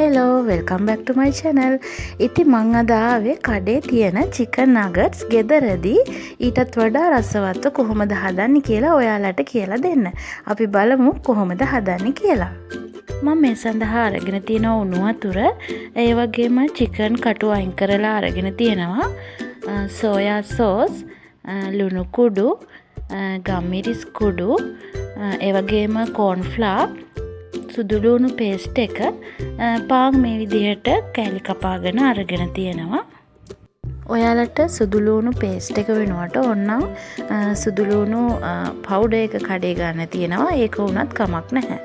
hello, welcome back to my channel. ඉතින් මං අද ආවේ කඩේ තියෙන chicken nuggets ගෙදරදී ඊටත් වඩා රසවත්ව කොහොමද හදන්නේ කියලා ඔයාලට කියලා දෙන්න. අපි බලමු කොහොමද හදන්නේ කියලා. මම මේ සඳහා අරගෙන තියෙන උණු වතුර, ඒ වගේම chicken කටු අයින් කරලා අරගෙන තියෙනවා. soya sauce, ලුණු කුඩු, ගම්මිරිස් කුඩු, ඒ වගේම corn flour, සුදුලුණු පේස්ට් එක, පාන් මේ විදිහට කෑලි කපාගෙන අරගෙන තියෙනවා. ඔයාලට සුදුලුණු පේස්ට් එක වෙනුවට ඕනනම් සුදුලුණු පවුඩර් එක කඩේ ගන්න තියෙනවා. ඒක වුණත් කමක් නැහැ.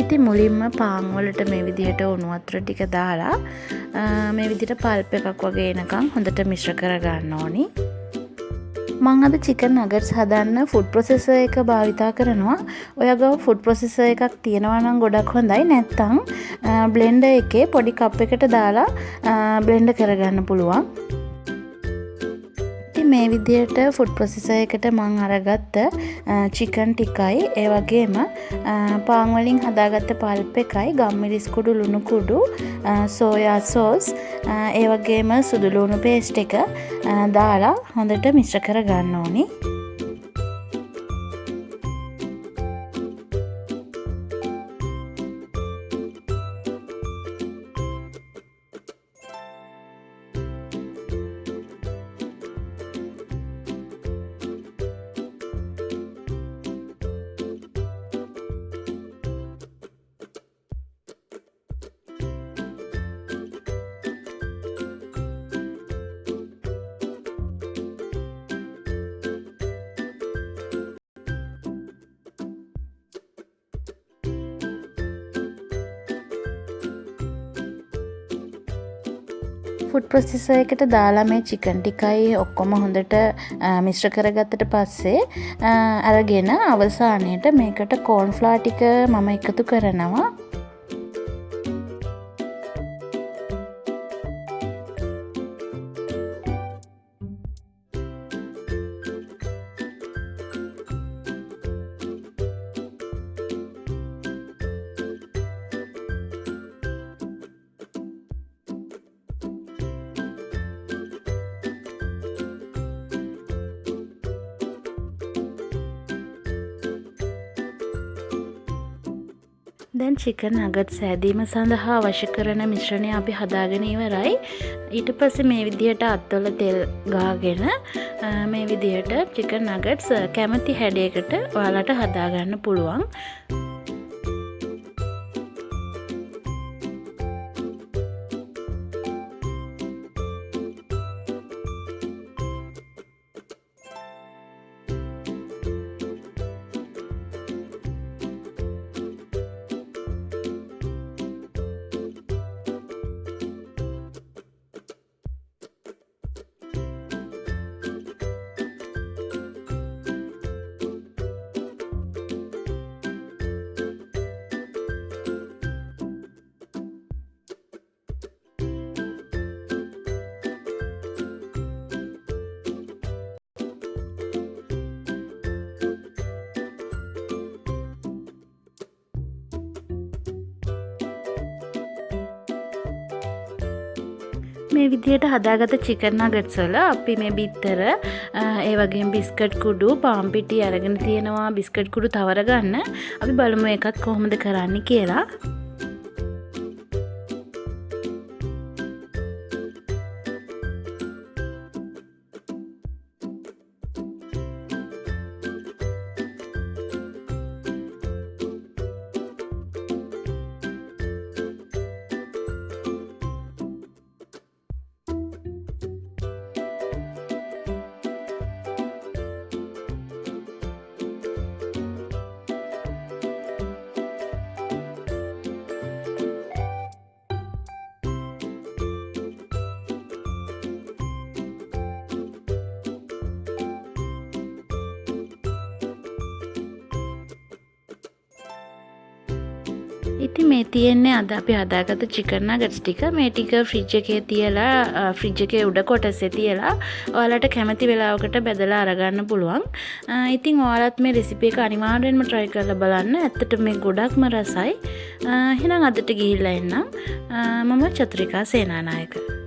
ඉතින් මුලින්ම පාන් වලට මේ විදිහට උණු වතුර ටික දාලා මේ විදිහට පල්ප් එකක් වගේ එනකන් හොඳට මිශ්‍ර කර ගන්න ඕනි. මං අද chicken nuggets හදන්න food processor එක භාවිතා කරනවා. ඔයා ගාව food processor එකක් තියෙනවා නම් ගොඩක් හොඳයි. නැත්නම් blender එකේ පොඩි කප් එකකට දාලා blend කරගන්න පුළුවන්. ඉතින් මේ විදිහට food processor එකට මං අරගත්ත chicken ටිකයි, ඒ වගේම පාන් වලින් හදාගත්ත පල්ප් එකයි, ගම්මිරිස් කුඩු, ලුණු කුඩු, soya sauce, ඒ වගේම සුදුලුණු පේස්ට් එක දාලා හොඳට මිශ්‍ර කර ගන්න ඕනි. ෆුඩ් ප්‍රොසෙසර් එකට දාලා මේ chicken ටිකයි ඔක්කොම හොඳට මිශ්‍ර කරගත්තට පස්සේ අරගෙන අවසානයේට මේකට corn flour ටික මම එකතු කරනවා. දැන් chicken nuggets සෑදීම සඳහා අවශ්‍ය කරන මිශ්‍රණය අපි හදාගෙන ඉවරයි. ඊට පස්සේ මේ විදිහට අත්වල තෙල් ගාගෙන මේ විදිහට chicken nuggets කැමති හැඩයකට ඔයාලට හදාගන්න පුළුවන්. මේ විදිහට හදාගත්ත chicken nuggets වල අපි මේ බිත්තර, ඒ වගේම බිස්කට් කුඩු, පාන් පිටි අරගෙන තියෙනවා. බිස්කට් කුඩු තවර ගන්න. අපි බලමු ඒකත් කොහොමද කරන්නේ කියලා. ඉතින් මේ තියෙන්නේ අද අපි හදාගත්ත චිකන් නගට්ස් ටික. මේ ටික ෆ්‍රිජ් එකේ තියලා ෆ්‍රිජ් එකේ උඩ කොටසේ තියලා ඔයාලට කැමති වෙලාවකට බෙදලා අරගන්න පුළුවන්. ඉතින් ඔයාලත් මේ රෙසිපි එක අනිවාර්යෙන්ම try කරලා බලන්න. ඇත්තට මේ ගොඩක්ම රසයි. එහෙනම් අදට ගිහිල්ලා එන්නම්. මම චතුරිකා සේනානායක.